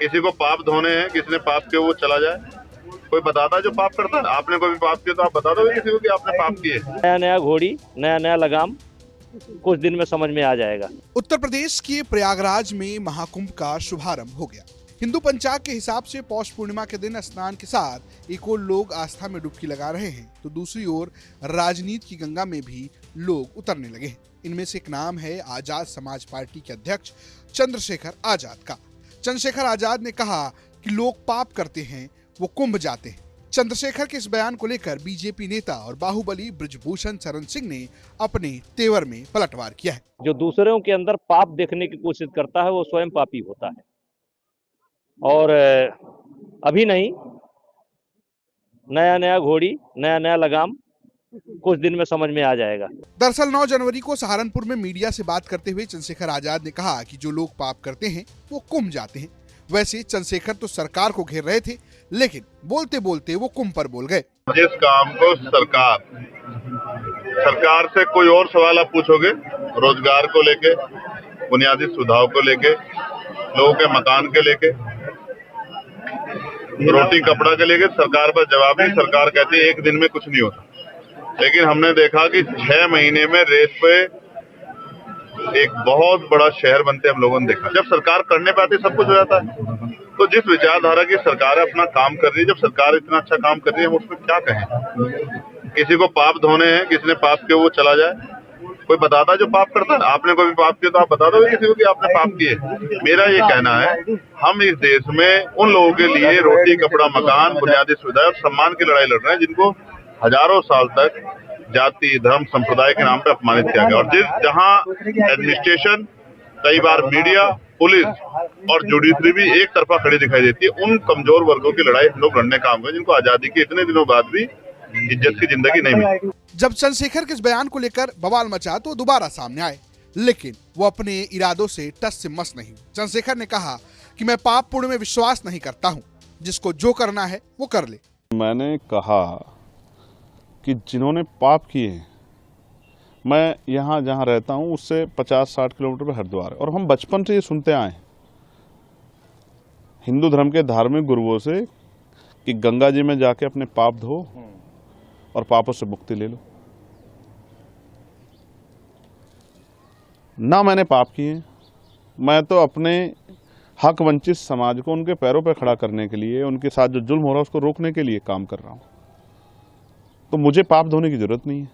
किसी को पाप धोने हैं, किसी ने पाप किए वो चला जाए। कोई बताता है जो पाप करता है? आपने कोई भी पाप किया तो आप बता दो किसी को कि आपने पाप किए। नया नया घोड़ी, नया नया लगाम, कुछ दिन में समझ में आ जाएगा। उत्तर प्रदेश के प्रयागराज में महाकुंभ का शुभारंभ हो गया। हिंदू पंचाग के हिसाब से पौष पूर्णिमा के दिन स्नान के साथ एक ओर लोग आस्था में डुबकी लगा रहे हैं तो दूसरी ओर राजनीति की गंगा में भी लोग उतरने लगे हैं। इनमें से एक नाम है आजाद समाज पार्टी के अध्यक्ष चंद्रशेखर आजाद का। चंद्रशेखर आजाद ने कहा कि लोग पाप करते हैं वो कुंभ जाते हैं। चंद्रशेखर के इस बयान को लेकर बीजेपी नेता और बाहुबली ब्रिजभूषण शरण सिंह ने अपने तेवर में पलटवार किया है। जो दूसरों के अंदर पाप देखने की कोशिश करता है वो स्वयं पापी होता है। और अभी नहीं, नया नया घोड़ी, नया नया लगाम, कुछ दिन में समझ में आ जाएगा। दरअसल 9 जनवरी को सहारनपुर में मीडिया से बात करते हुए चंद्रशेखर आजाद ने कहा कि जो लोग पाप करते हैं वो कुंभ जाते हैं। वैसे चंद्रशेखर तो सरकार को घेर रहे थे, लेकिन बोलते बोलते वो कुंभ पर बोल गए। जिस काम को सरकार से कोई और सवाल आप पूछोगे, रोजगार को लेके, बुनियादी सुविधाओं को लेके, लोगों के मकान के लेके, रोटी कपड़ा के लेके, सरकार पर जवाब नहीं। सरकार कहती है एक दिन में कुछ नहीं होता, लेकिन हमने देखा कि 6 महीने में रेत पे एक बहुत बड़ा शहर बनते हम लोगों ने देखा। जब सरकार करने पे आती सब कुछ हो जाता है। तो जिस विचारधारा की सरकार अपना काम कर रही है, जब सरकार इतना अच्छा काम कर रही है, हम उसमें क्या कहें? किसी को पाप धोने हैं, किसी ने पाप किए वो चला जाए। कोई बताता है जो पाप करता है? आपने कोई भी पाप किया तो आप बता दो किसी को कि आपने पाप किए। मेरा ये कहना है, हम इस देश में उन लोगों के लिए रोटी कपड़ा मकान बुनियादी सुविधा और सम्मान की लड़ाई लड़ रहे हैं जिनको हजारों साल तक जाति धर्म संप्रदाय के नाम पे अपमानित किया गया। और जहां एडमिनिस्ट्रेशन, कई बार मीडिया, पुलिस और जुडिशरी भी एक तरफा खड़ी दिखाई देती है, उन कमजोर वर्गों की लड़ाई हम लोग लड़ने का काम है जिनको आजादी के इतने दिनों बाद भी इज्जत की जिंदगी नहीं मिली। जब चंद्रशेखर के इस बयान को लेकर बवाल मचा तो दोबारा सामने आए, लेकिन वो अपने इरादों से टस से मस नहीं। चंद्रशेखर ने कहा कि मैं पाप पुण्य में विश्वास नहीं करता हूँ, जिसको जो करना है वो कर ले। मैंने कहा कि जिन्होंने पाप किए हैं, मैं यहाँ जहाँ रहता हूँ उससे 50-60 किलोमीटर पर हरिद्वार है, और हम बचपन से ये सुनते आए हैं हिंदू धर्म के धार्मिक गुरुओं से कि गंगा जी में जाके अपने पाप धो और पापों से मुक्ति ले लो। ना मैंने पाप किए, मैं तो अपने हक वंचित समाज को उनके पैरों पर खड़ा करने के लिए, उनके साथ जो जुल्म हो रहा है उसको रोकने के लिए काम कर रहा हूँ। तो मुझे पाप धोने की जरूरत नहीं है।